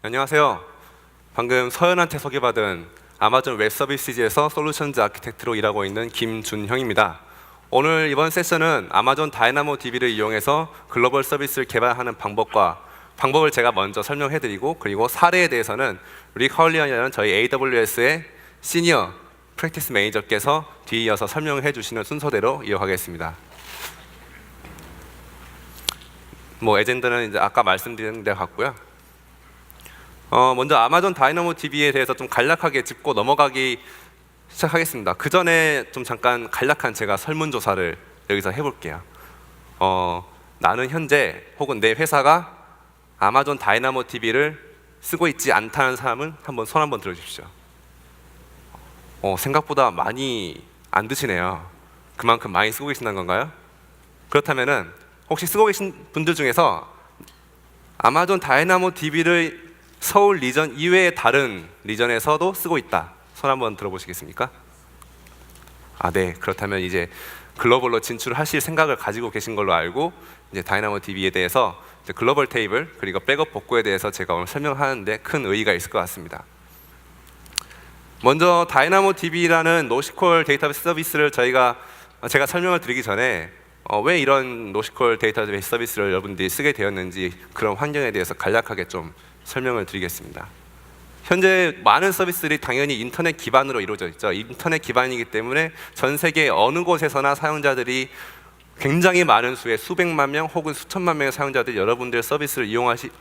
안녕하세요. 방금 서연한테 소개받은 아마존 웹 서비스지에서 솔루션즈 아키텍트로 일하고 있는 김준형입니다. 오늘 이번 세션은 아마존 다이나모 DB를 이용해서 글로벌 서비스를 개발하는 방법을 제가 먼저 설명해드리고, 그리고 사례에 대해서는 릭 헐리언이라는 저희 AWS의 시니어 프랙티스 매니저께서 뒤이어서 설명해 주시는 순서대로 이어가겠습니다. 에젠더는 이제 아까 말씀드린 데 같고요. 먼저 아마존 다이나모 DB에 대해서 좀 간략하게 짚고 넘어가기 시작하겠습니다. 그 전에 좀 잠깐 간략한 제가 설문조사를 여기서 해볼게요. 나는 현재 혹은 내 회사가 아마존 다이나모 DB를 쓰고 있지 않다는 사람은 한번 손 한번 들어주십시오. 생각보다 많이 안 드시네요. 그만큼 많이 쓰고 계신다는 건가요? 그렇다면은 혹시 쓰고 계신 분들 중에서 아마존 다이나모 DB를 서울 리전 이외의 다른 리전에서도 쓰고 있다, 손 한번 들어보시겠습니까? 네. 그렇다면 이제 글로벌로 진출하실 생각을 가지고 계신 걸로 알고, 이제 다이나모 DB에 대해서 이제 글로벌 테이블 그리고 백업 복구에 대해서 제가 오늘 설명하는데 큰 의의가 있을 것 같습니다. 먼저 다이나모 DB라는 노시콜 데이터베이스 서비스를 제가 설명을 드리기 전에 왜 이런 노시콜 데이터베이스 서비스를 여러분들이 쓰게 되었는지, 그런 환경에 대해서 간략하게 좀 설명을 드리겠습니다. 현재 많은 서비스들이 당연히 인터넷 기반으로 이루어져 있죠. 인터넷 기반이기 때문에 전 세계 어느 곳에서나 사용자들이 굉장히 많은 수의 수백만 명 혹은 수천만 명의 사용자들이 여러분들의 서비스를 이용하실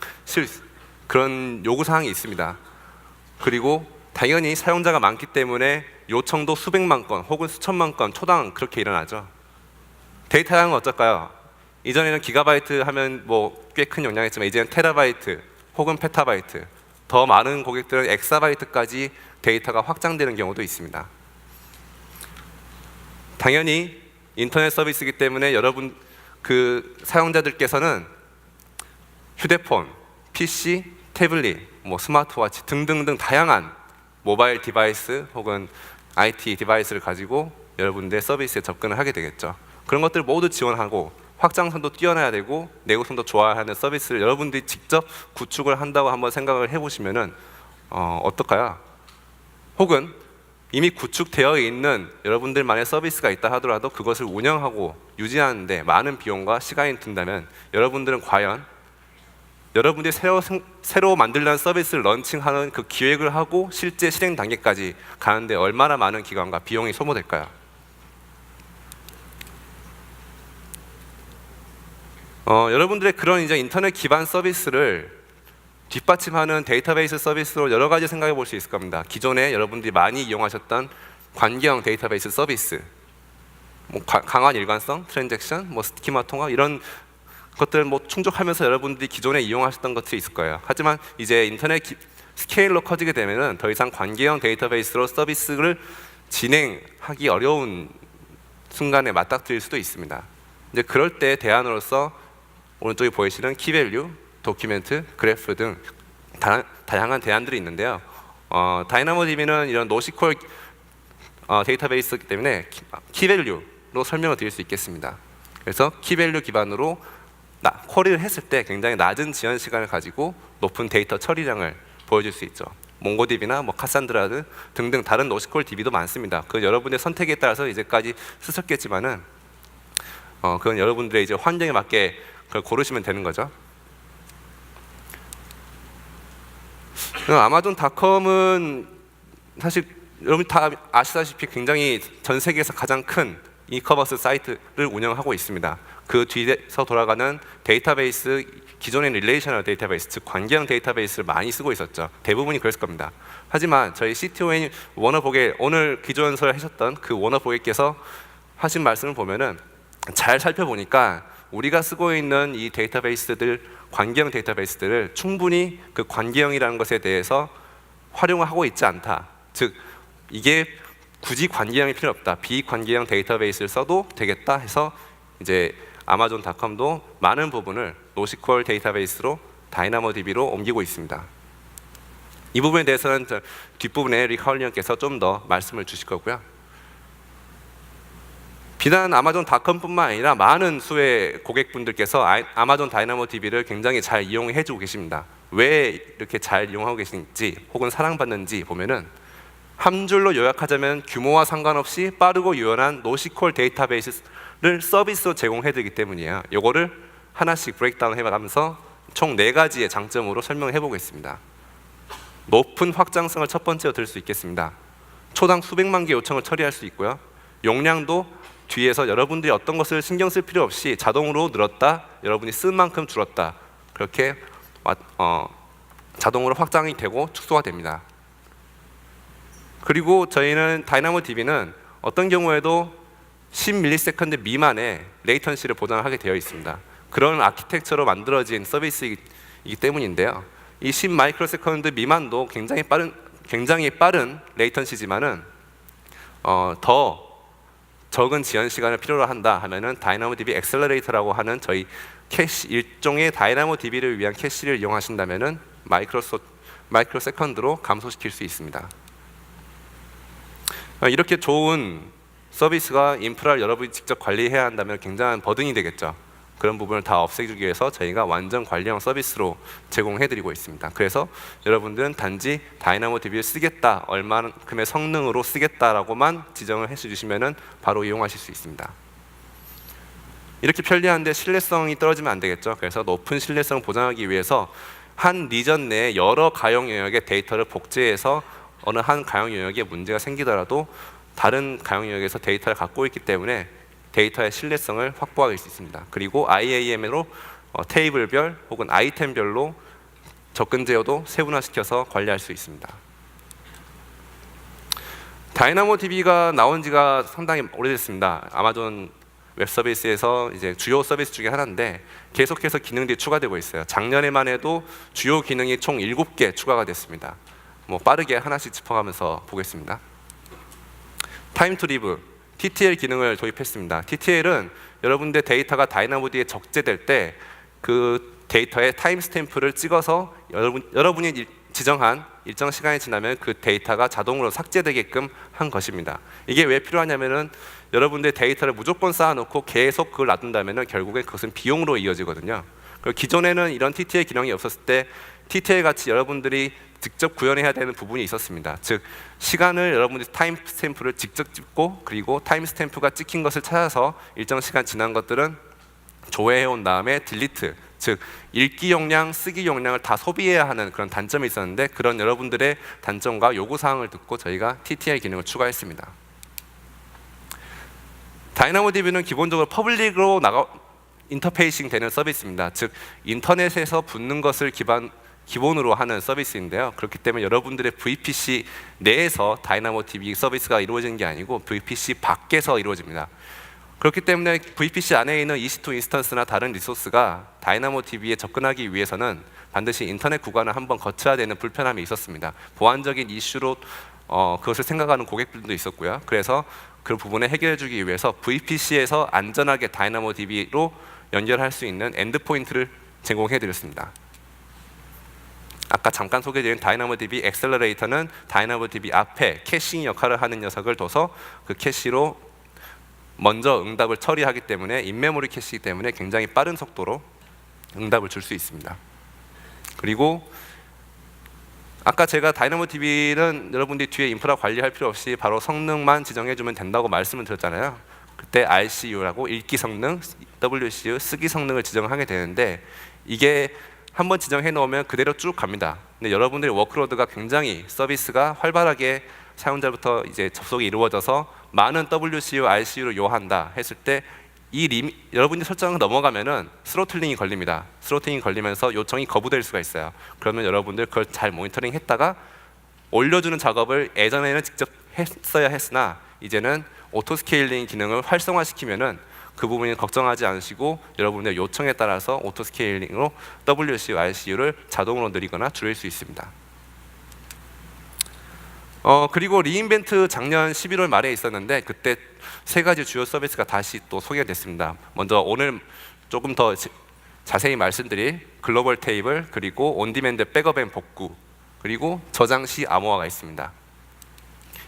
그런 요구사항이 있습니다. 그리고 당연히 사용자가 많기 때문에 요청도 수백만 건 혹은 수천만 건 초당 그렇게 일어나죠. 데이터 양은 어떨까요? 이전에는 기가바이트 하면 꽤 큰 용량이었지만 이제는 테라바이트 혹은 페타바이트, 더 많은 고객들은 엑사바이트까지 데이터가 확장되는 경우도 있습니다. 당연히 인터넷 서비스이기 때문에 여러분 사용자들께서는 휴대폰, PC, 태블릿, 스마트워치 등등등 다양한 모바일 디바이스 혹은 IT 디바이스를 가지고 여러분들의 서비스에 접근을 하게 되겠죠. 그런 것들을 모두 지원하고 확장성도 뛰어나야 되고 내구성도 좋아야 하는 서비스를 여러분들이 직접 구축을 한다고 한번 생각을 해보시면은 어떨까요? 혹은 이미 구축되어 있는 여러분들만의 서비스가 있다 하더라도 그것을 운영하고 유지하는 데 많은 비용과 시간이 든다면 여러분들은 과연 여러분들이 새로 만들려는 서비스를 런칭하는 그 기획을 하고 실제 실행 단계까지 가는데 얼마나 많은 기간과 비용이 소모될까요? 여러분들의 그런 이제 인터넷 기반 서비스를 뒷받침하는 데이터베이스 서비스로 여러 가지 생각해 볼 수 있을 겁니다. 기존에 여러분들이 많이 이용하셨던 관계형 데이터베이스 서비스, 강한 일관성, 트랜잭션, 스키마 통합, 이런 것들 충족하면서 여러분들이 기존에 이용하셨던 것들이 있을 거예요. 하지만 이제 인터넷 스케일로 커지게 되면은 더 이상 관계형 데이터베이스로 서비스를 진행하기 어려운 순간에 맞닥뜨릴 수도 있습니다. 이제 그럴 때 대안으로서 오른쪽에 보이시는 키밸류, 도큐멘트, 그래프 등 다양한 대안들이 있는데요. 다이나모 DB는 이런 노시콜 데이터베이스이기 때문에 키밸류로 설명을 드릴 수 있겠습니다. 그래서 키밸류 기반으로 쿼리를 했을 때 굉장히 낮은 지연 시간을 가지고 높은 데이터 처리량을 보여줄 수 있죠. 몽고DB나 카산드라 등등 다른 노시콜 DB도 많습니다. 그 여러분의 선택에 따라서 이제까지 쓰셨겠지만은 그건 여러분들의 이제 환경에 맞게 그걸 고르시면 되는 거죠. 아마존닷컴은 사실 여러분 다 아시다시피 굉장히 전 세계에서 가장 큰 이커머스 사이트를 운영하고 있습니다. 그 뒤에서 돌아가는 데이터베이스, 기존의 릴레이셔널 데이터베이스, 즉 관계형 데이터베이스를 많이 쓰고 있었죠. 대부분이 그랬을 겁니다. 하지만 저희 CTO인 워너 보겔, 오늘 기조연설 하셨던 그 워너 보겔께서 하신 말씀을 보면은 잘 살펴보니까 우리가 쓰고 있는 이 데이터베이스들, 관계형 데이터베이스들을 충분히 그 관계형이라는 것에 대해서 활용을 하고 있지 않다. 즉 이게 굳이 관계형이 필요 없다, 비관계형 데이터베이스를 써도 되겠다 해서 이제 아마존닷컴도 많은 부분을 노시콜 데이터베이스로 다이나모 DB로 옮기고 있습니다. 이 부분에 대해서는 뒷부분에 릭 헐리언께서 좀 더 말씀을 주실 거고요. 비단 아마존닷컴뿐만 아니라 많은 수의 고객분들께서 아마존 다이나모 DB를 굉장히 잘 이용해 주고 계십니다. 왜 이렇게 잘 이용하고 계신지 혹은 사랑받는지 보면은 한 줄로 요약하자면 규모와 상관없이 빠르고 유연한 노시퀄 데이터베이스를 서비스로 제공해드리기 때문이에요. 이거를 하나씩 브레이크다운 해가면서 총 4가지의 장점으로 설명해 보겠습니다. 높은 확장성을 첫 번째로 들 수 있겠습니다. 초당 수백만 개 요청을 처리할 수 있고요. 용량도 뒤에서 여러분들이 어떤 것을 신경 쓸 필요 없이 자동으로 늘었다, 여러분이 쓴 만큼 줄었다, 그렇게 자동으로 확장이 되고 축소가 됩니다. 그리고 저희는 다이나모DB는 어떤 경우에도 10ms 미만의 레이턴시를 보장하게 되어 있습니다. 그런 아키텍처로 만들어진 서비스이기 때문인데요. 이 10마이크로세컨드 미만도 굉장히 빠른 레이턴시지만은 더 적은 지연 시간을 필요로 한다 하면은 다이나모DB 엑셀러레이터라고 하는 저희 캐시, 일종의 다이나모DB를 위한 캐시를 이용하신다면은 마이크로세컨드로 감소시킬 수 있습니다. 이렇게 좋은 서비스가 인프라를 여러분이 직접 관리해야 한다면 굉장한 버든이 되겠죠. 그런 부분을 다 없애주기 위해서 저희가 완전 관리형 서비스로 제공해드리고 있습니다. 그래서 여러분들은 단지 다이나모DB를 쓰겠다, 얼마큼의 성능으로 쓰겠다라고만 지정을 해주시면 바로 이용하실 수 있습니다. 이렇게 편리한데 신뢰성이 떨어지면 안 되겠죠. 그래서 높은 신뢰성을 보장하기 위해서 한 리전 내에 여러 가용 영역의 데이터를 복제해서 어느 한 가용 영역에 문제가 생기더라도 다른 가용 영역에서 데이터를 갖고 있기 때문에 데이터의 신뢰성을 확보할 수 있습니다. 그리고 IAM으로 테이블별 혹은 아이템별로 접근 제어도 세분화시켜서 관리할 수 있습니다. 다이나모DB가 나온 지가 상당히 오래됐습니다. 아마존 웹 서비스에서 이제 주요 서비스 중에 하나인데 계속해서 기능들이 추가되고 있어요. 작년에만 해도 주요 기능이 총 7개 추가가 됐습니다. 빠르게 하나씩 짚어가면서 보겠습니다. 타임 투 리브 TTL 기능을 도입했습니다. TTL은 여러분들 데이터가 다이나모DB에 적재될 때 그 데이터에 타임 스탬프를 찍어서 여러분이 지정한 일정 시간이 지나면 그 데이터가 자동으로 삭제되게끔 한 것입니다. 이게 왜 필요하냐면은 여러분들 데이터를 무조건 쌓아놓고 계속 그걸 놔둔다면은 결국에 그것은 비용으로 이어지거든요. 그리고 기존에는 이런 TTL 기능이 없었을 때 TTL 같이 여러분들이 직접 구현해야 되는 부분이 있었습니다. 즉 시간을 여러분들이 타임 스탬프를 직접 찍고 그리고 타임 스탬프가 찍힌 것을 찾아서 일정 시간 지난 것들은 조회해 온 다음에 딜리트, 즉 읽기 용량, 쓰기 용량을 다 소비해야 하는 그런 단점이 있었는데 그런 여러분들의 단점과 요구사항을 듣고 저희가 TTL 기능을 추가했습니다. 다이나모DB는 기본적으로 퍼블릭으로 인터페이싱 되는 서비스입니다. 즉 인터넷에서 붙는 것을 기본으로 하는 서비스인데요. 그렇기 때문에 여러분들의 VPC 내에서 다이나모DB 서비스가 이루어지는 게 아니고 VPC 밖에서 이루어집니다. 그렇기 때문에 VPC 안에 있는 EC2 인스턴스나 다른 리소스가 다이나모DB에 접근하기 위해서는 반드시 인터넷 구간을 한번 거쳐야 되는 불편함이 있었습니다. 보안적인 이슈로 그것을 생각하는 고객들도 있었고요. 그래서 그 부분을 해결해 주기 위해서 VPC에서 안전하게 다이나모DB로 연결할 수 있는 엔드포인트를 제공해 드렸습니다. 아까 잠깐 소개드린 다이나모DB 엑셀러레이터는 다이나모DB 앞에 캐싱 역할을 하는 녀석을 둬서 그 캐시로 먼저 응답을 처리하기 때문에 인메모리 캐시이기 때문에 굉장히 빠른 속도로 응답을 줄 수 있습니다. 그리고 아까 제가 다이나모DB는 여러분들이 뒤에 인프라 관리할 필요 없이 바로 성능만 지정해주면 된다고 말씀을 드렸잖아요. 그때 RCU라고 읽기 성능, WCU 쓰기 성능을 지정하게 되는데 이게 한번 지정해 놓으면 그대로 쭉 갑니다. 근데 여러분들의 워크로드가 굉장히 서비스가 활발하게 사용자부터 이제 접속이 이루어져서 많은 WCU, RCU를 요한다 했을 때 여러분이 설정을 넘어가면은 스로틀링이 걸립니다. 스로틀링이 걸리면서 요청이 거부될 수가 있어요. 그러면 여러분들 그걸 잘 모니터링 했다가 올려주는 작업을 예전에는 직접 했어야 했으나 이제는 오토 스케일링 기능을 활성화시키면은 그 부분을 걱정하지 않으시고 여러분의 요청에 따라서 오토 스케일링으로 WCU, RCU를 자동으로 늘리거나 줄일 수 있습니다. 그리고 리인벤트 작년 11월 말에 있었는데 그때 3가지 주요 서비스가 다시 또 소개가 됐습니다. 먼저 오늘 조금 더 자세히 말씀드릴 글로벌 테이블, 그리고 온디맨드 백업 앤 복구, 그리고 저장 시 암호화가 있습니다.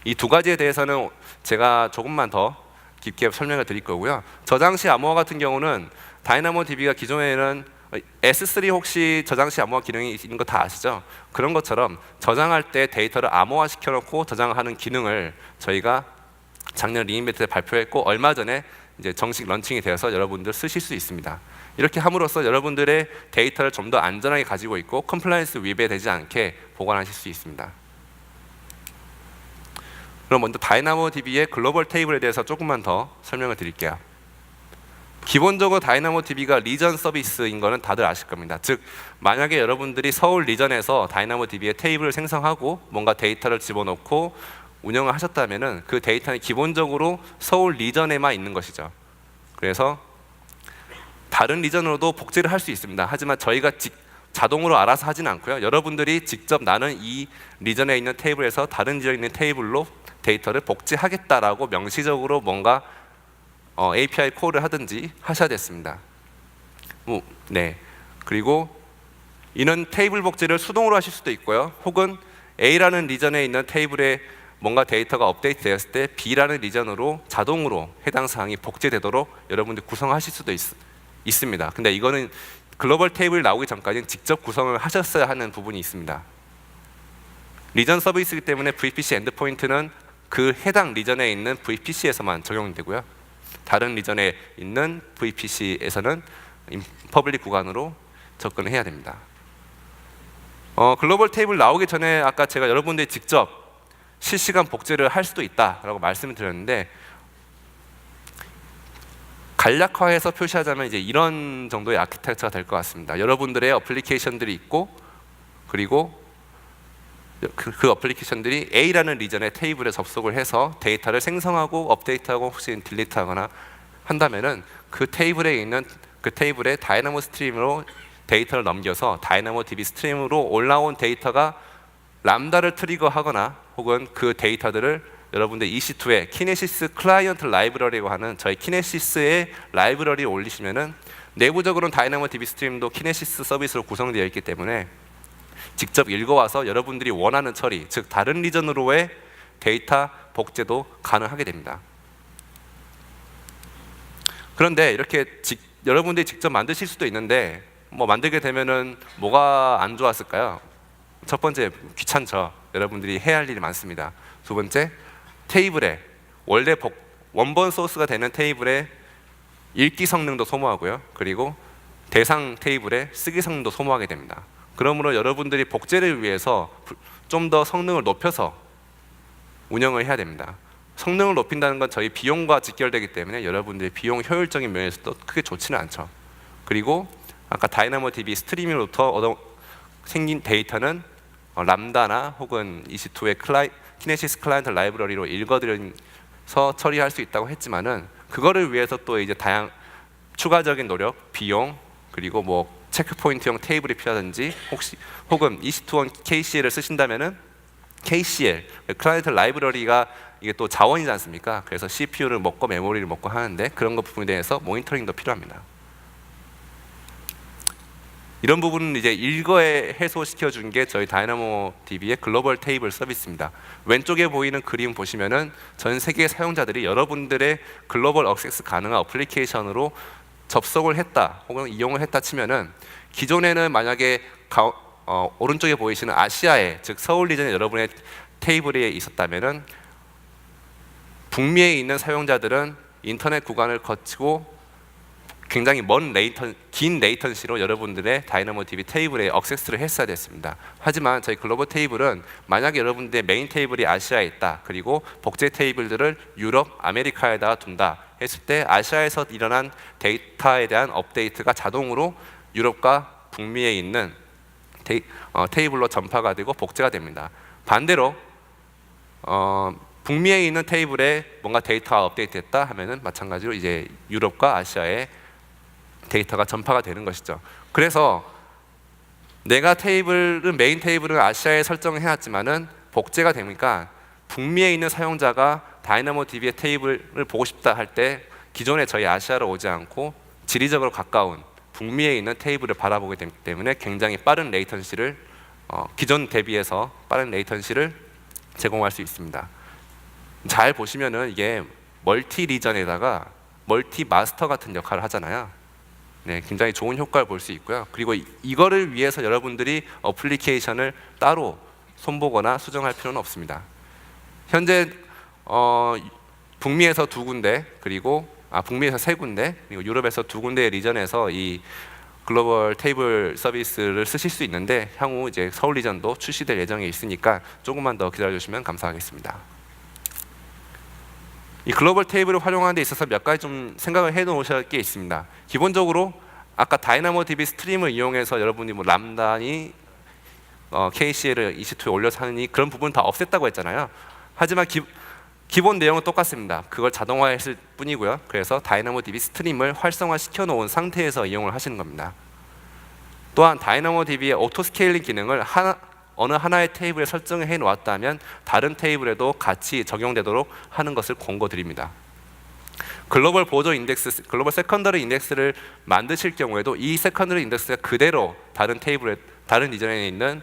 이 2가지에 대해서는 제가 조금만 더 깊게 설명을 드릴 거고요. 저장 시 암호화 같은 경우는 다이나모DB가 기존에는 S3 혹시 저장 시 암호화 기능이 있는 거 다 아시죠? 그런 것처럼 저장할 때 데이터를 암호화 시켜놓고 저장하는 기능을 저희가 작년 리인벤트 때 발표했고 얼마 전에 이제 정식 런칭이 되어서 여러분들 쓰실 수 있습니다. 이렇게 함으로써 여러분들의 데이터를 좀 더 안전하게 가지고 있고 컴플라이언스 위배되지 않게 보관하실 수 있습니다. 그럼 먼저 다이나모DB의 글로벌 테이블에 대해서 조금만 더 설명을 드릴게요. 기본적으로 다이나모DB가 리전 서비스인 거는 다들 아실 겁니다. 즉 만약에 여러분들이 서울 리전에서 다이나모DB의 테이블을 생성하고 뭔가 데이터를 집어넣고 운영을 하셨다면은 그 데이터는 기본적으로 서울 리전에만 있는 것이죠. 그래서 다른 리전으로도 복제를 할 수 있습니다. 하지만 저희가 자동으로 알아서 하지는 않고요. 여러분들이 직접 나는 이 리전에 있는 테이블에서 다른 지역에 있는 테이블로 데이터를 복제하겠다라고 명시적으로 뭔가 API 콜을 하든지 하셔야 됐습니다. 네. 그리고 이는 테이블 복제를 수동으로 하실 수도 있고요. 혹은 A라는 리전에 있는 테이블에 뭔가 데이터가 업데이트 되었을 때 B라는 리전으로 자동으로 해당 사항이 복제되도록 여러분들 구성하실 수도 있습니다. 근데 이거는 글로벌 테이블 나오기 전까지는 직접 구성을 하셨어야 하는 부분이 있습니다. 리전 서비스이기 때문에 VPC 엔드포인트는 그 해당 리전에 있는 VPC에서만 적용되고요. 다른 리전에 있는 VPC에서는 퍼블릭 구간으로 접근을 해야 됩니다. 글로벌 테이블 나오기 전에 아까 제가 여러분들이 직접 실시간 복제를 할 수도 있다라고 말씀을 드렸는데 간략화해서 표시하자면 이제 이런 정도의 아키텍처가 될 것 같습니다. 여러분들의 어플리케이션들이 있고 그리고 그 어플리케이션들이 A라는 리전의 테이블에 접속을 해서 데이터를 생성하고 업데이트하고 혹시 딜리트하거나 한다면은 그 테이블에 있는 그 테이블에 다이나모 스트림으로 데이터를 넘겨서 다이나모DB 스트림으로 올라온 데이터가 람다를 트리거하거나 혹은 그 데이터들을 여러분들 EC2에 키네시스 클라이언트 라이브러리라고 하는 저희 키네시스의 라이브러리에 올리시면은 내부적으로는 다이나모DB 스트림도 키네시스 서비스로 구성되어 있기 때문에 직접 읽어와서 여러분들이 원하는 처리, 즉 다른 리전으로의 데이터 복제도 가능하게 됩니다. 그런데 이렇게 여러분들이 직접 만드실 수도 있는데 만들게 되면은 뭐가 안 좋았을까요? 첫 번째, 귀찮죠. 여러분들이 해야 할 일이 많습니다. 두 번째, 테이블에 원래 원본 소스가 되는 테이블에 읽기 성능도 소모하고요. 그리고 대상 테이블에 쓰기 성능도 소모하게 됩니다. 그러므로 여러분들이 복제를 위해서 좀 더 성능을 높여서 운영을 해야 됩니다. 성능을 높인다는 건 저희 비용과 직결되기 때문에 여러분들의 비용 효율적인 면에서도 크게 좋지는 않죠. 그리고 아까 다이나모DB 스트리밍으로부터 생긴 데이터는 람다나 혹은 EC2의 키네시스 클라이언트 라이브러리로 읽어들여서 처리할 수 있다고 했지만은 그거를 위해서 또 이제 추가적인 노력, 비용 그리고 체크포인트형 테이블이 필요하든지 혹은 EC2원 KCL을 쓰신다면은 KCL 클라이언트 라이브러리가 이게 또 자원이지 않습니까? 그래서 CPU를 먹고 메모리를 먹고 하는데 그런 것 부분에 대해서 모니터링도 필요합니다. 이런 부분은 이제 일거에 해소시켜 준 게 저희 다이나모DB의 글로벌 테이블 서비스입니다. 왼쪽에 보이는 그림 보시면은 전 세계 사용자들이 여러분들의 글로벌 액세스 가능한 어플리케이션으로 접속을 했다 혹은 이용을 했다 치면은 기존에는 만약에 오른쪽에 보이시는 아시아에 즉 서울 리전에 여러분의 테이블에 있었다면은 북미에 있는 사용자들은 인터넷 구간을 거치고 굉장히 긴 레이턴시로 여러분들의 다이나모DB 테이블에 액세스를 했어야 됐습니다. 하지만 저희 글로벌 테이블은 만약에 여러분들의 메인 테이블이 아시아에 있다 그리고 복제 테이블들을 유럽, 아메리카에다가 둔다 했을 때 아시아에서 일어난 데이터에 대한 업데이트가 자동으로 유럽과 북미에 있는 테이블로 전파가 되고 복제가 됩니다. 반대로 북미에 있는 테이블에 뭔가 데이터가 업데이트됐다 하면은 마찬가지로 이제 유럽과 아시아에 데이터가 전파가 되는 것이죠. 그래서 내가 메인 테이블은 아시아에 설정을 해놨지만은 복제가 되니까 북미에 있는 사용자가 다이나모DB의 테이블을 보고 싶다 할 때 기존에 저희 아시아로 오지 않고 지리적으로 가까운 북미에 있는 테이블을 바라보게 되기 때문에 굉장히 빠른 레이턴시를 기존 대비해서 빠른 레이턴시를 제공할 수 있습니다. 잘 보시면은 이게 멀티 리전에다가 멀티 마스터 같은 역할을 하잖아요. 네, 굉장히 좋은 효과를 볼 수 있고요. 그리고 이거를 위해서 여러분들이 어플리케이션을 따로 손보거나 수정할 필요는 없습니다. 현재 북미에서 2군데, 그리고 북미에서 3군데, 그리고 유럽에서 2군데의 리전에서 이 글로벌 테이블 서비스를 쓰실 수 있는데, 향후 이제 서울 리전도 출시될 예정에 있으니까 조금만 더 기다려 주시면 감사하겠습니다. 이 글로벌 테이블을 활용하는 데 있어서 몇 가지 좀 생각을 해 놓으셔야 할 게 있습니다. 기본적으로 아까 다이나모DB 스트림을 이용해서 여러분이 뭐 람다니 KCL을 EC2에 올려서 하니 그런 부분 다 없앴다고 했잖아요. 하지만 기본 내용은 똑같습니다. 그걸 자동화했을 뿐이고요. 그래서 다이나모DB 스트림을 활성화시켜 놓은 상태에서 이용을 하시는 겁니다. 또한 다이나모DB의 오토 스케일링 기능을 어느 하나의 테이블에 설정을 해 놓았다면 다른 테이블에도 같이 적용되도록 하는 것을 권고드립니다. 글로벌 보조 인덱스, 글로벌 세컨더리 인덱스를 만드실 경우에도 이 세컨더리 인덱스가 그대로 다른 테이블에, 다른 리전에 있는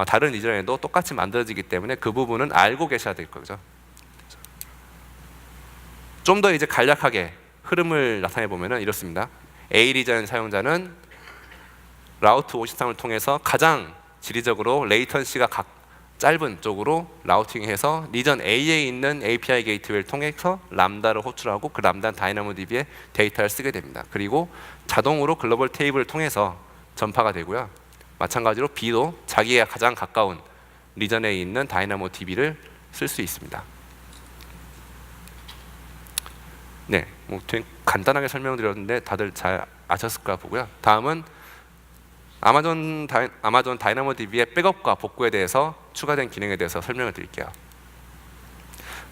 다른 리전에도 똑같이 만들어지기 때문에 그 부분은 알고 계셔야 될 거죠. 좀 더 이제 간략하게 흐름을 나타내 보면은 이렇습니다. A 리전 사용자는 라우트 53을 통해서 가장 지리적으로 레이턴시가 짧은 쪽으로 라우팅해서 리전 A에 있는 API 게이트웨이를 통해서 람다를 호출하고 그 람다는 다이나모DB에 데이터를 쓰게 됩니다. 그리고 자동으로 글로벌 테이블을 통해서 전파가 되고요. 마찬가지로 B도 자기가 가장 가까운 리전에 있는 다이나모DB를 쓸 수 있습니다. 네, 뭐 되게 간단하게 설명드렸는데 다들 잘 아셨을까 보고요. 다음은 아마존 다이나모DB의 백업과 복구에 대해서 추가된 기능에 대해서 설명을 드릴게요.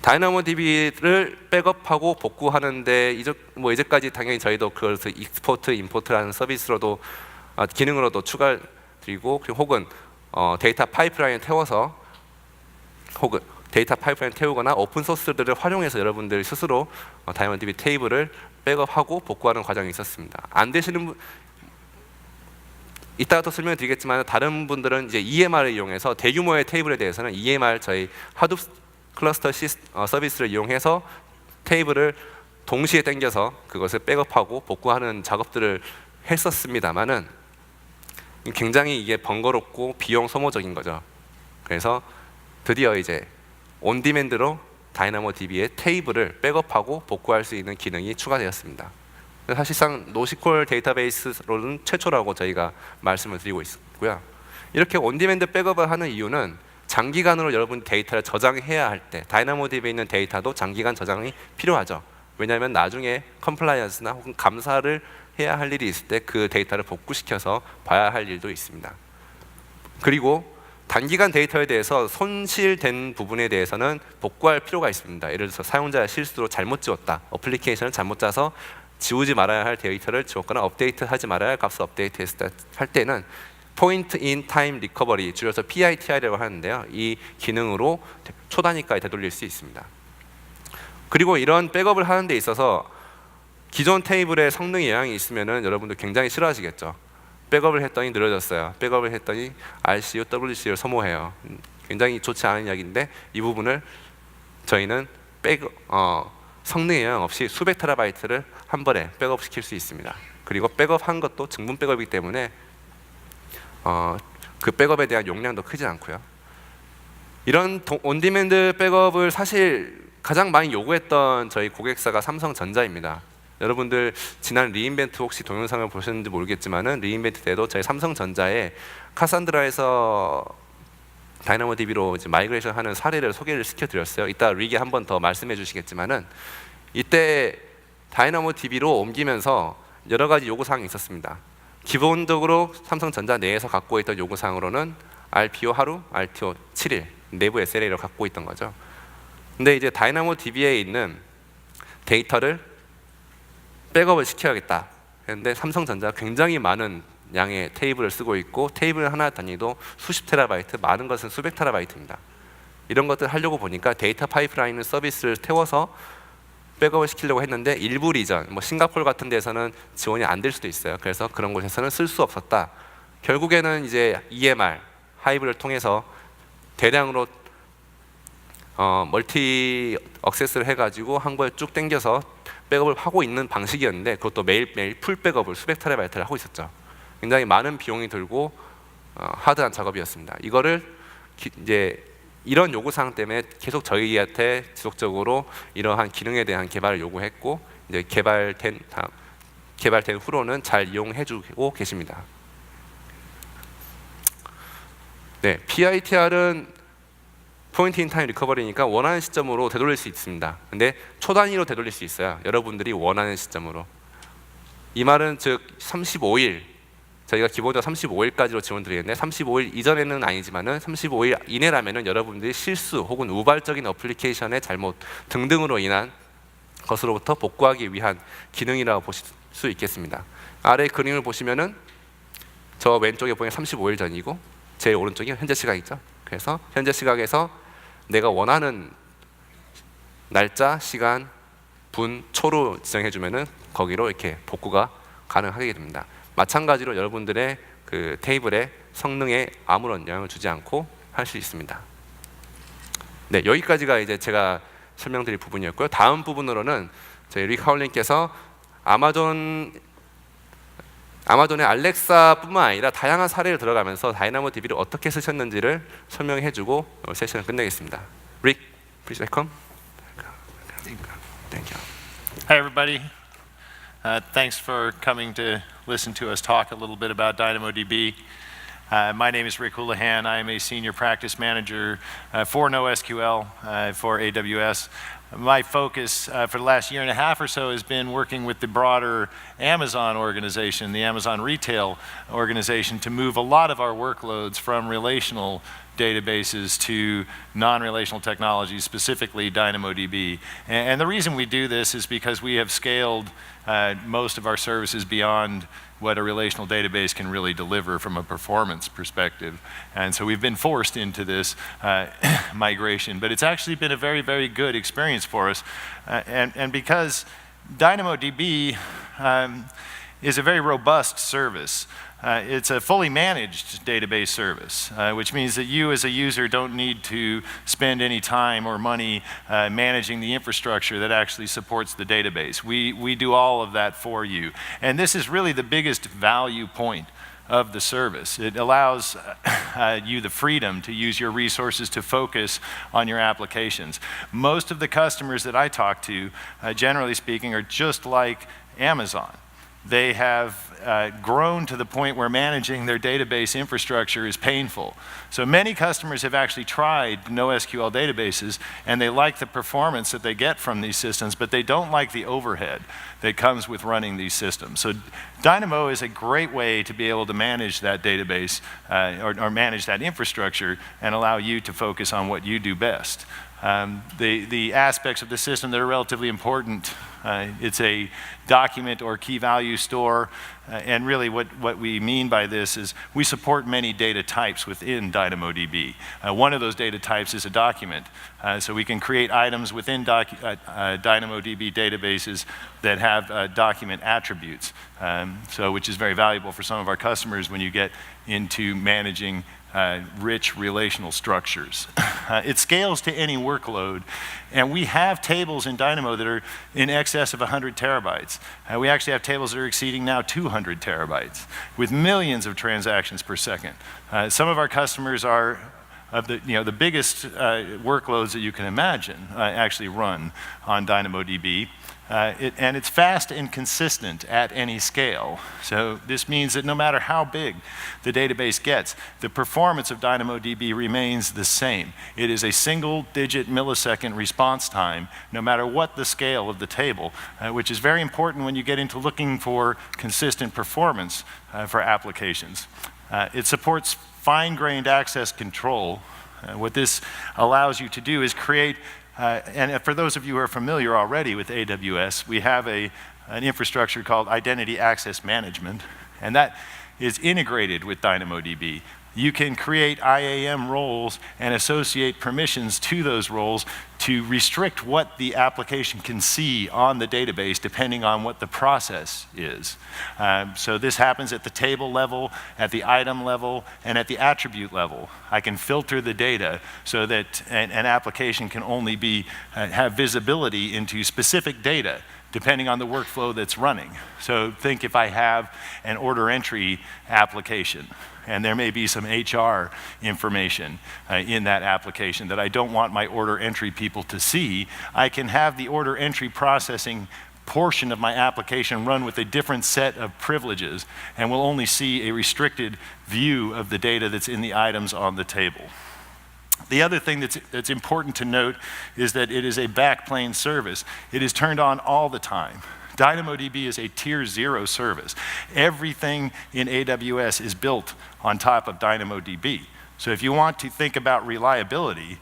다이나모DB를 백업하고 복구하는데 이제까지 당연히 저희도 그것을 익스포트, 임포트라는 서비스로도 기능으로도 추가를 드리고 혹은 데이터 파이프라인 태워서 혹은 데이터 파이프라인 태우거나 오픈 소스들을 활용해서 여러분들이 스스로 다이나모DB 테이블을 백업하고 복구하는 과정이 있었습니다. 안 되시는 이따가 또 설명드리겠지만 다른 분들은 이제 EMR을 이용해서 대규모의 테이블에 대해서는 EMR 저희 하둡 클러스터 서비스를 이용해서 테이블을 동시에 당겨서 그것을 백업하고 복구하는 작업들을 했었습니다만은 굉장히 이게 번거롭고 비용 소모적인 거죠. 그래서 드디어 이제 온디맨드로 다이나모DB의 테이블을 백업하고 복구할 수 있는 기능이 추가되었습니다. 사실상 노시퀄 데이터베이스로는 최초라고 저희가 말씀을 드리고 있고요. 이렇게 온디맨드 백업을 하는 이유는 장기간으로 여러분이 데이터를 저장해야 할 때 다이나모DB에 있는 데이터도 장기간 저장이 필요하죠. 왜냐하면 나중에 컴플라이언스나 혹은 감사를 해야 할 일이 있을 때 그 데이터를 복구시켜서 봐야 할 일도 있습니다. 그리고 단기간 데이터에 대해서 손실된 부분에 대해서는 복구할 필요가 있습니다. 예를 들어서 사용자의 실수로 잘못 지웠다, 어플리케이션을 잘못 짜서 지우지 말아야 할 데이터를 지웠거나 업데이트하지 말아야 할 값을 업데이트할 때는 포인트 인 타임 리커버리, 줄여서 PITI라고 하는데요. 이 기능으로 초단위까지 되돌릴 수 있습니다. 그리고 이런 백업을 하는 데 있어서 기존 테이블에 성능에 영향이 있으면은 여러분들 굉장히 싫어하시겠죠. 백업을 했더니 느려졌어요. 백업을 했더니 RCU, WCU를 소모해요. 굉장히 좋지 않은 이야기인데 이 부분을 저희는 성능에 영향 없이 수백 테라바이트를 한 번에 백업 시킬 수 있습니다. 그리고 백업한 것도 증분 백업이기 때문에 그 백업에 대한 용량도 크지 않고요. 이런 온디맨드 백업을 사실 가장 많이 요구했던 저희 고객사가 삼성전자입니다. 여러분들 지난 리인벤트 혹시 동영상을 보셨는지 모르겠지만은 리인벤트 때도 저희 삼성전자에 카산드라에서 다이나모DB로 이제 마이그레이션 하는 사례를 소개를 시켜드렸어요. 이따 리기 한 번 더 말씀해 주시겠지만은 이때 다이나모DB로 옮기면서 여러 가지 요구사항이 있었습니다. 기본적으로 삼성전자 내에서 갖고 있던 요구사항으로는 RPO 하루, RTO 7일 내부 SLA를 갖고 있던 거죠. 근데 이제 다이나모DB에 있는 데이터를 백업을 시켜야겠다 했는데 삼성전자가 굉장히 많은 양의 테이블을 쓰고 있고 테이블 하나 단위도 수십 테라바이트, 많은 것은 수백 테라바이트입니다. 이런 것들 하려고 보니까 데이터 파이프라인 서비스를 태워서 백업을 시키려고 했는데 일부 리전, 뭐 싱가포르 같은 데서는 지원이 안 될 수도 있어요. 그래서 그런 곳에서는 쓸 수 없었다. 결국에는 이제 EMR, 하이브를 통해서 대량으로 멀티 액세스를 해가지고 한 거에 쭉 당겨서 백업을 하고 있는 방식이었는데 그것도 매일매일 풀 백업을 수백 테라바이트를 하고 있었죠. 굉장히 많은 비용이 들고 하드한 작업이었습니다. 이거를 이제 이런 요구사항 때문에 계속 저희한테 지속적으로 이러한 기능에 대한 개발을 요구했고 이제 개발된 후로는 잘 이용해주고 계십니다. 네, PITR은 포인트 인 타임 리커버리니까 원하는 시점으로 되돌릴 수 있습니다. 근데 초단위로 되돌릴 수 있어요. 여러분들이 원하는 시점으로. 이 말은 즉 35일, 저희가 기본적으로 35일까지로 지원드리겠는데 35일 이전에는 아니지만은 35일 이내라면은 여러분들이 실수 혹은 우발적인 어플리케이션의 잘못 등등으로 인한 것으로부터 복구하기 위한 기능이라고 보실 수 있겠습니다. 아래 그림을 보시면은 저 왼쪽에 보면 35일 전이고 제일 오른쪽이 현재 시각이죠. 그래서 현재 시각에서 내가 원하는 날짜, 시간, 분, 초로 지정해주면은 거기로 이렇게 복구가 가능하게 됩니다. 마찬가지로 여러분들의 그 테이블의 성능에 아무런 영향을 주지 않고 할 수 있습니다. 네, 여기까지가 이제 제가 설명드릴 부분이었고요. 다음 부분으로는 저희 릭 하울님께서 아마존의 알렉사뿐만 아니라 다양한 사례를 들어가면서 다이나모DB를 어떻게 쓰셨는지를 설명해주고 세션을 끝내겠습니다. Rick, please welcome. Thank you. Hi, everybody. Thanks for coming to listen to us talk a little bit about DynamoDB. My name is Rick Houlihan. I am a senior practice manager for NoSQL for AWS. My focus for the last year and a half or so has been working with the broader Amazon organization, the Amazon retail organization, to move a lot of our workloads from relational databases to non-relational technologies, specifically DynamoDB. And the reason we do this is because we have scaled most of our services beyond what a relational database can really deliver from a performance perspective. And so we've been forced into this migration, but it's actually been a very, very good experience for us. And because DynamoDB is a very robust service. It's a fully managed database service, which means that you as a user don't need to spend any time or money managing the infrastructure that actually supports the database. We do all of that for you. And this is really the biggest value point of the service. It allows you the freedom to use your resources to focus on your applications. Most of the customers that I talk to, generally speaking, are just like Amazon. They have grown to the point where managing their database infrastructure is painful. So many customers have actually tried NoSQL databases and they like the performance that they get from these systems, but they don't like the overhead that comes with running these systems. So Dynamo is a great way to be able to manage that database or manage that infrastructure and allow you to focus on what you do best. The aspects of the system that are relatively important, it's a document or key value store, and really what we mean by this is we support many data types within DynamoDB. One of those data types is a document, so we can create items within DynamoDB databases that have document attributes, which is very valuable for some of our customers when you get into managing rich relational structures. It scales to any workload, and we have tables in Dynamo that are in excess of 100 terabytes. We actually have tables that are exceeding now 200 terabytes with millions of transactions per second. Some of our customers are of the biggest workloads that you can imagine actually run on DynamoDB. And it's fast and consistent at any scale. So this means that no matter how big the database gets, the performance of DynamoDB remains the same. It is a single-digit millisecond response time, no matter what the scale of the table, which is very important when you get into looking for consistent performance for applications. It supports fine-grained access control. What this allows you to do is create and for those of you who are familiar already with AWS, we have an infrastructure called Identity Access Management, and that is integrated with DynamoDB. You can create IAM roles and associate permissions to those roles to restrict what the application can see on the database depending on what the process is. So this happens at the table level, at the item level, and at the attribute level. I can filter the data so that an application can only have visibility into specific data depending on the workflow that's running. So think if I have an order entry application, and there may be some HR information in that application that I don't want my order entry people to see, I can have the order entry processing portion of my application run with a different set of privileges, and will only see a restricted view of the data that's in the items on the table. The other thing that's important to note is that it is a backplane service. It is turned on all the time. DynamoDB is a tier 0 service. Everything in AWS is built on top of DynamoDB. So if you want to think about reliability,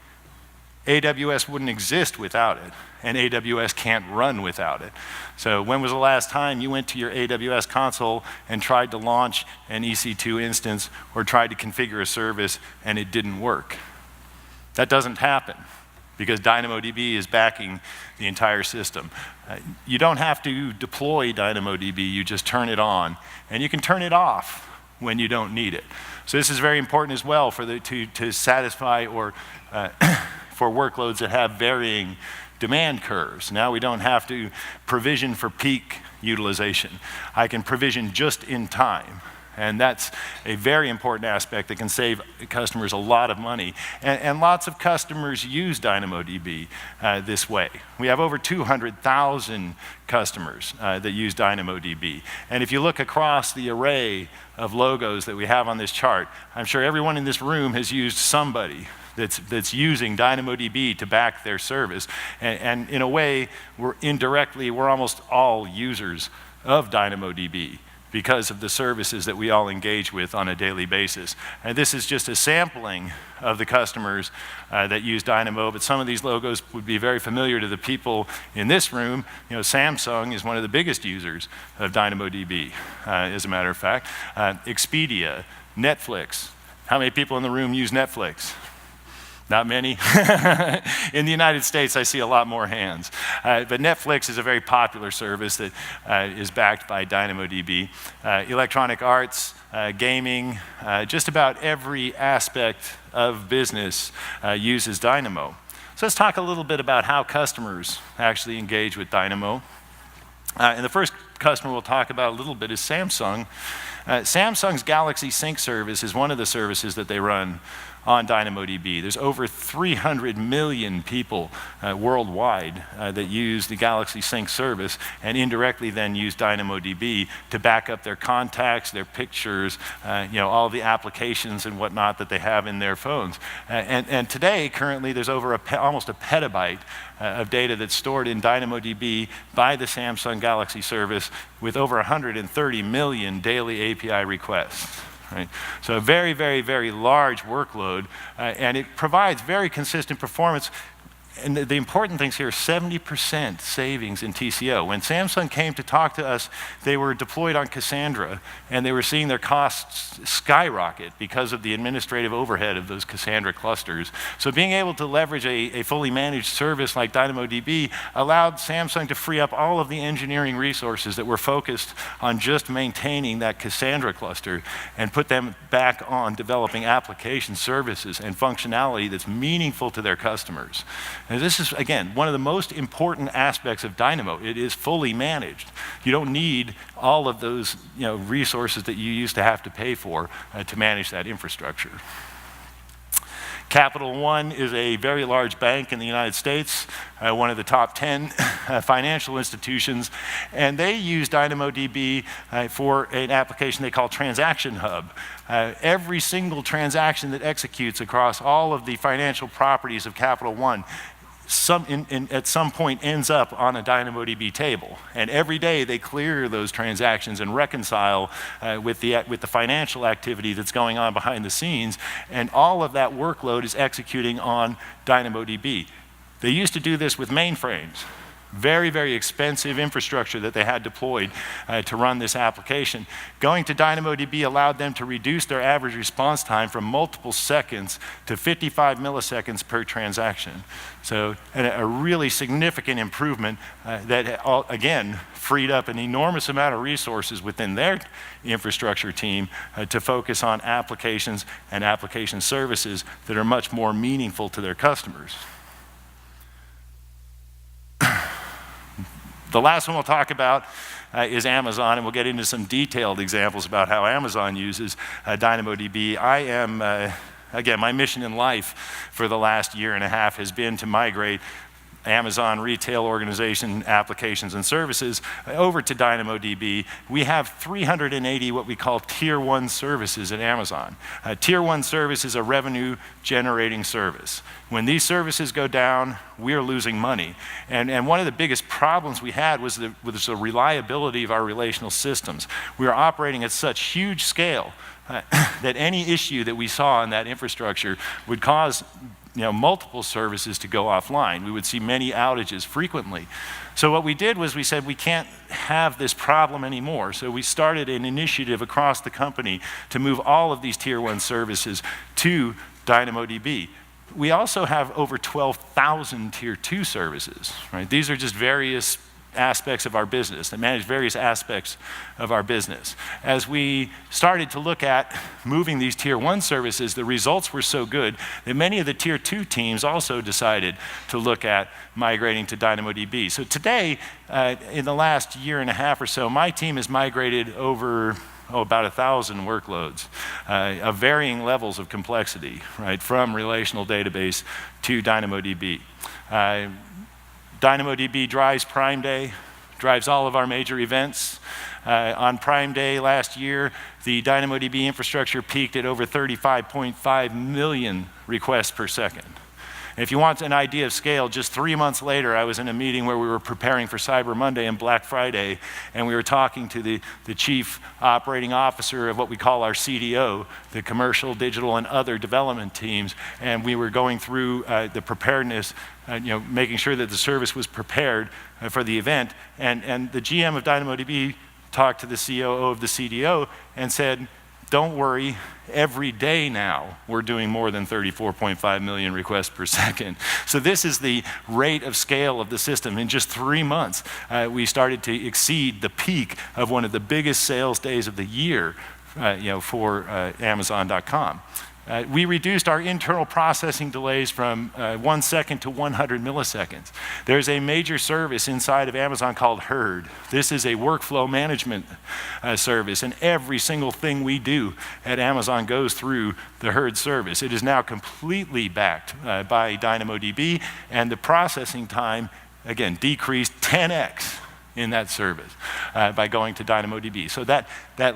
AWS wouldn't exist without it, and AWS can't run without it. So when was the last time you went to your AWS console and tried to launch an EC2 instance or tried to configure a service and it didn't work? That doesn't happen because DynamoDB is backing the entire system. You don't have to deploy DynamoDB, you just turn it on, and you can turn it off when you don't need it. So this is very important as well to satisfy or for workloads that have varying demand curves. Now we don't have to provision for peak utilization. I can provision just in time. And that's a very important aspect that can save customers a lot of money. And lots of customers use DynamoDB this way. We have over 200,000 customers that use DynamoDB. And if you look across the array of logos that we have on this chart, I'm sure everyone in this room has used somebody that's using DynamoDB to back their service. And in a way, we're almost all users of DynamoDB because of the services that we all engage with on a daily basis. And this is just a sampling of the customers that use Dynamo, but some of these logos would be very familiar to the people in this room. You know, Samsung is one of the biggest users of DynamoDB, as a matter of fact. Expedia, Netflix. How many people in the room use Netflix? Not many. In the United States, I see a lot more hands. But Netflix is a very popular service that is backed by DynamoDB. Electronic arts, gaming, just about every aspect of business uses Dynamo. So let's talk a little bit about how customers actually engage with Dynamo. And the first customer we'll talk about a little bit is Samsung. Samsung's Galaxy Sync service is one of the services that they run on DynamoDB. There's over 300 million people worldwide that use the Galaxy Sync service and indirectly then use DynamoDB to back up their contacts, their pictures, all the applications and whatnot that they have in their phones. And today, currently, there's over almost a petabyte of data that's stored in DynamoDB by the Samsung Galaxy service with over 130 million daily API requests. Right? So a very, very, very large workload, and it provides very consistent performance. And the important things here, 70% savings in TCO. When Samsung came to talk to us, they were deployed on Cassandra, and they were seeing their costs skyrocket because of the administrative overhead of those Cassandra clusters. So being able to leverage a fully managed service like DynamoDB allowed Samsung to free up all of the engineering resources that were focused on just maintaining that Cassandra cluster and put them back on developing application services and functionality that's meaningful to their customers. And this is, again, one of the most important aspects of Dynamo. It is fully managed. You don't need all of those resources that you used to have to pay for to manage that infrastructure. Capital One is a very large bank in the United States, one of the top 10 financial institutions, and they use DynamoDB for an application they call Transaction Hub. Every single transaction that executes across all of the financial properties of Capital One at some point ends up on a DynamoDB table. And every day they clear those transactions and reconcile with the financial activity that's going on behind the scenes. And all of that workload is executing on DynamoDB. They used to do this with mainframes. Very, very expensive infrastructure that they had deployed to run this application. Going to DynamoDB allowed them to reduce their average response time from multiple seconds to 55 milliseconds per transaction. So a really significant improvement that, again, freed up an enormous amount of resources within their infrastructure team to focus on applications and application services that are much more meaningful to their customers. The last one we'll talk about is Amazon, and we'll get into some detailed examples about how Amazon uses DynamoDB. Again, my mission in life for the last year and a half has been to migrate Amazon retail organization applications and services over to DynamoDB. We have 380 what we call Tier 1 services at Amazon. Tier 1 service is a revenue generating service. When these services go down, we're losing money. And one of the biggest problems we had was the reliability of our relational systems. We were operating at such huge scale that any issue that we saw in that infrastructure would cause multiple services to go offline. We would see many outages frequently. So what we did was we said we can't have this problem anymore. So we started an initiative across the company to move all of these Tier 1 services to DynamoDB. We also have over 12,000 Tier 2 services, right? These are just various aspects of our business, that manage various aspects of our business. As we started to look at moving these Tier 1 services, the results were so good that many of the Tier 2 teams also decided to look at migrating to DynamoDB. So today, in the last year and a half or so, my team has migrated over about 1,000 workloads of varying levels of complexity, right, from relational database to DynamoDB. DynamoDB drives Prime Day, drives all of our major events. On Prime Day last year, the DynamoDB infrastructure peaked at over 35.5 million requests per second. And if you want an idea of scale, just 3 months later, I was in a meeting where we were preparing for Cyber Monday and Black Friday, and we were talking to the chief operating officer of what we call our CDO, the commercial, digital, and other development teams, and we were going through the preparedness, making sure that the service was prepared for the event. And the GM of DynamoDB talked to the COO of the CDO and said, don't worry, every day now we're doing more than 34.5 million requests per second. So this is the rate of scale of the system. In just 3 months, we started to exceed the peak of one of the biggest sales days of the year for Amazon.com. We reduced our internal processing delays from 1 second to 100 milliseconds. There's a major service inside of Amazon called Herd. This is a workflow management service, and every single thing we do at Amazon goes through the Herd service. It is now completely backed by DynamoDB, and the processing time, again, decreased 10x in that service by going to DynamoDB. So that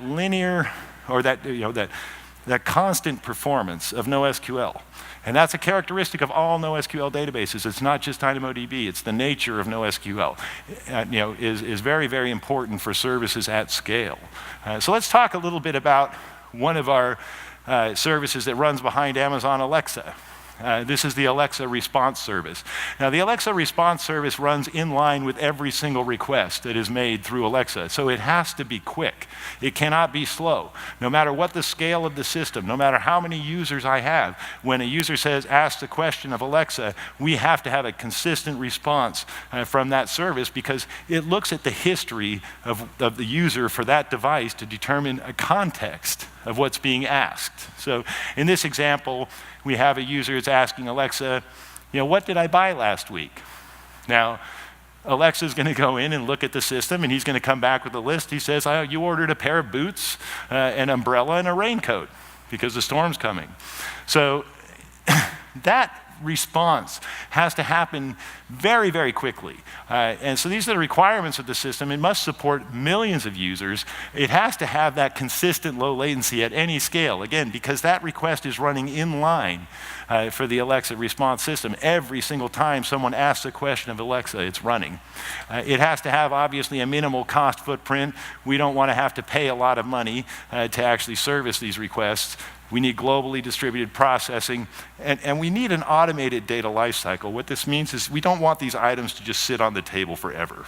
linear, or that constant performance of NoSQL. And that's a characteristic of all NoSQL databases. It's not just DynamoDB, it's the nature of NoSQL. Is very, very important for services at scale. So let's talk a little bit about one of our services that runs behind Amazon Alexa. This is the Alexa response service. Now, the Alexa response service runs in line with every single request that is made through Alexa, so it has to be quick. It cannot be slow. No matter what the scale of the system, no matter how many users I have, when a user says, ask the question of Alexa, we have to have a consistent response from that service, because it looks at the history of the user for that device to determine a context of what's being asked. So in this example, we have a user that's asking Alexa, what did I buy last week? Now, Alexa's going to go in and look at the system, and he's going to come back with a list. He says, you ordered a pair of boots, an umbrella, and a raincoat because the storm's coming. So that response has to happen very, very quickly. And so these are the requirements of the system. It must support millions of users. It has to have that consistent low latency at any scale, again, because that request is running in line for the Alexa response system. Every single time someone asks a question of Alexa, it's running. It has to have, obviously, a minimal cost footprint. We don't want to have to pay a lot of money to actually service these requests. We need globally distributed processing, and we need an automated data lifecycle. What this means is we don't want these items to just sit on the table forever.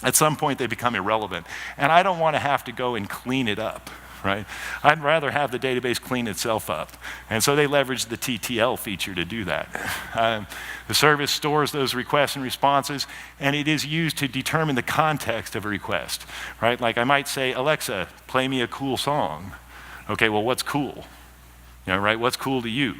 At some point, they become irrelevant, and I don't want to have to go and clean it up, right? I'd rather have the database clean itself up, and so they leverage the TTL feature to do that. The service stores those requests and responses, and it is used to determine the context of a request, right? Like I might say, Alexa, play me a cool song. Okay, well, what's cool? Right? What's cool to you?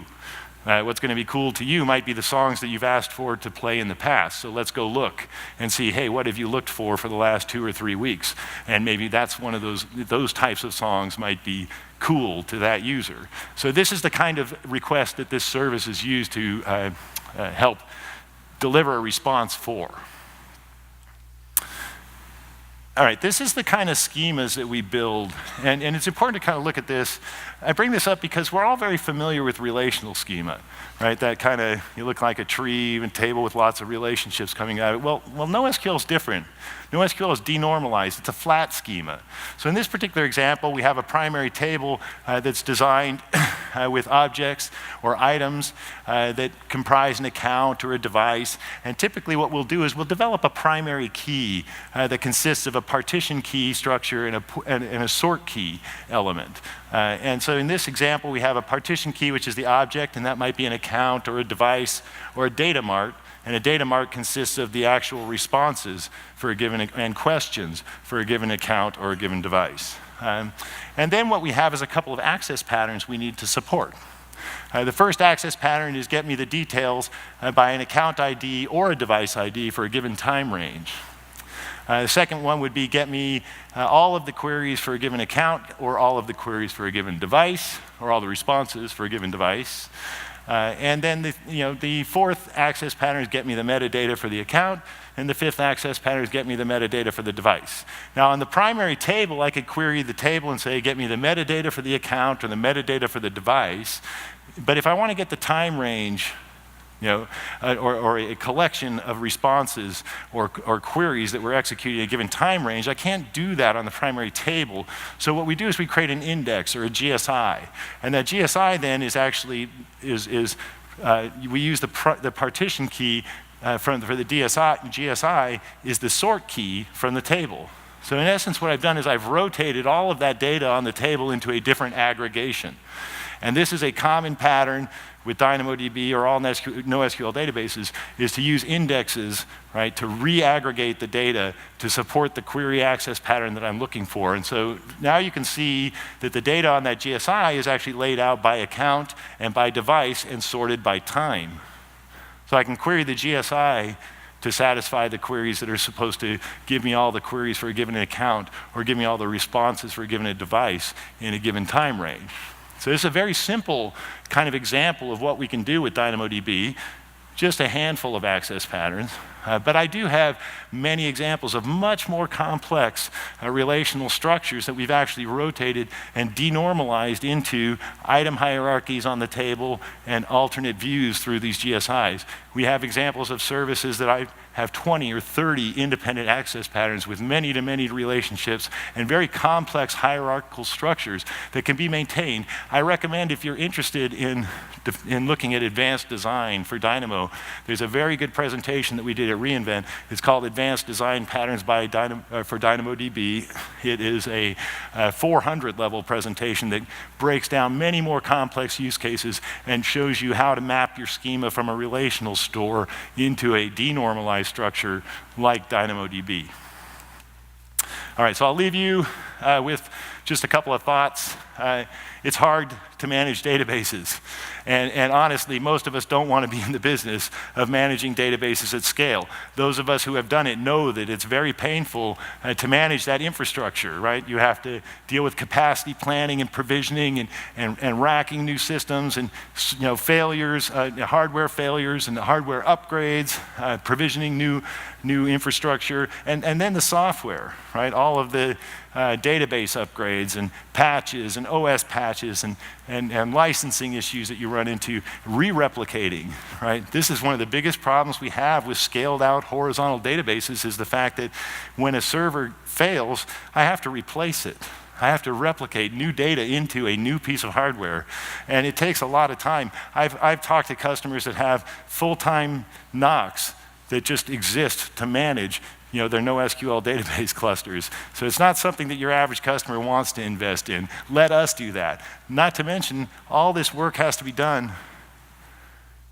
What's going to be cool to you might be the songs that you've asked for to play in the past. So let's go look and see, hey, what have you looked for the last 2 or 3 weeks? And maybe that's one of those types of songs might be cool to that user. So this is the kind of request that this service is used to help deliver a response for. All right, this is the kind of schemas that we build, and it's important to kind of look at this. I bring this up because we're all very familiar with relational schema, right? That kind of, you look like a tree, a table with lots of relationships coming out of it. Well, NoSQL is different. NoSQL is denormalized. It's a flat schema. So in this particular example, we have a primary table that's designed with objects or items that comprise an account or a device. And typically what we'll do is we'll develop a primary key that consists of a partition key structure and a sort key element. And so in this example, we have a partition key, which is the object, and that might be an account or a device or a data mart. And a data mart consists of the actual responses for a given, and questions for a given account or a given device. And then what we have is a couple of access patterns we need to support. The first access pattern is get me the details by an account ID or a device ID for a given time range. The second one would be get me all of the queries for a given account or all of the queries for a given device or all the responses for a given device. And then the fourth access pattern is get me the metadata for the account, and the fifth access pattern is get me the metadata for the device. Now on the primary table, I could query the table and say, get me the metadata for the account or the metadata for the device. But if I want to get the time range, or a collection of responses or queries that were executed at a given time range, I can't do that on the primary table. So what we do is we create an index or a GSI. And that GSI then is actually, we use the partition key for the GSI is the sort key from the table. So in essence, what I've done is I've rotated all of that data on the table into a different aggregation. And this is a common pattern with DynamoDB or all NoSQL databases, is to use indexes, right, to re-aggregate the data to support the query access pattern that I'm looking for. And so now you can see that the data on that GSI is actually laid out by account and by device and sorted by time. So I can query the GSI to satisfy the queries that are supposed to give me all the queries for a given account or give me all the responses for a given device in a given time range. So this is a very simple kind of example of what we can do with DynamoDB, just a handful of access patterns. But I do have many examples of much more complex relational structures that we've actually rotated and denormalized into item hierarchies on the table and alternate views through these GSIs. We have examples of services that I have 20 or 30 independent access patterns with many-to-many relationships and very complex hierarchical structures that can be maintained. I recommend if you're interested in looking at advanced design for Dynamo, there's a very good presentation that we did at reInvent. It's called Advanced Design Patterns for DynamoDB. It is a 400 level presentation that breaks down many more complex use cases and shows you how to map your schema from a relational store into a denormalized structure like DynamoDB. All right, so I'll leave you with just a couple of thoughts. It's hard to manage databases. And honestly, most of us don't want to be in the business of managing databases at scale. Those of us who have done it know that it's very painful to manage that infrastructure, right? You have to deal with capacity planning and provisioning and racking new systems and failures, hardware failures and hardware upgrades, provisioning new infrastructure, and then the software, right? All of the database upgrades and patches and OS patches and licensing issues that you run into, re-replicating, right? This is one of the biggest problems we have with scaled out horizontal databases is the fact that when a server fails, I have to replace it. I have to replicate new data into a new piece of hardware, and it takes a lot of time. I've talked to customers that have full-time NOCs that just exist to manage their NoSQL database clusters. So it's not something that your average customer wants to invest in. Let us do that. Not to mention, all this work has to be done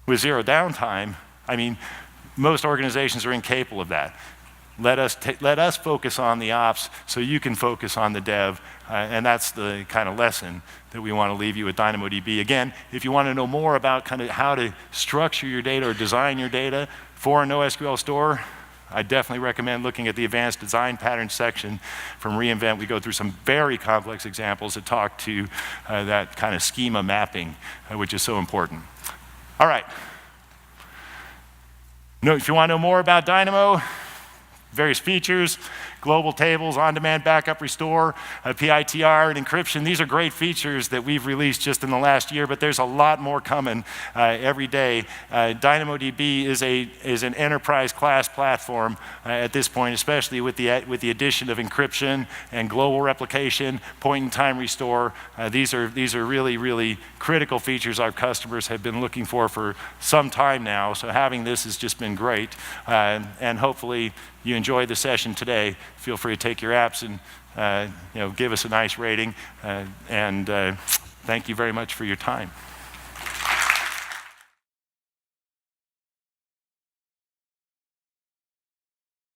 with zero downtime. I mean, most organizations are incapable of that. let us focus on the ops so you can focus on the dev. And that's the kind of lesson that we want to leave you with DynamoDB. Again, if you want to know more about kind of how to structure your data or design your data for a NoSQL store, I definitely recommend looking at the advanced design patterns section from reInvent. We go through some very complex examples that talk to that kind of schema mapping, which is so important. All right. If you want to know more about Dynamo, various features, global tables, on-demand backup restore, PITR, and encryption. These are great features that we've released just in the last year, but there's a lot more coming every day. DynamoDB is an enterprise class platform at this point, especially with the addition of encryption and global replication, point-in-time restore. These are really, really critical features our customers have been looking for some time now. So having this has just been great, and hopefully you enjoyed the session today. Feel free to take your apps and give us a nice rating. And thank you very much for your time.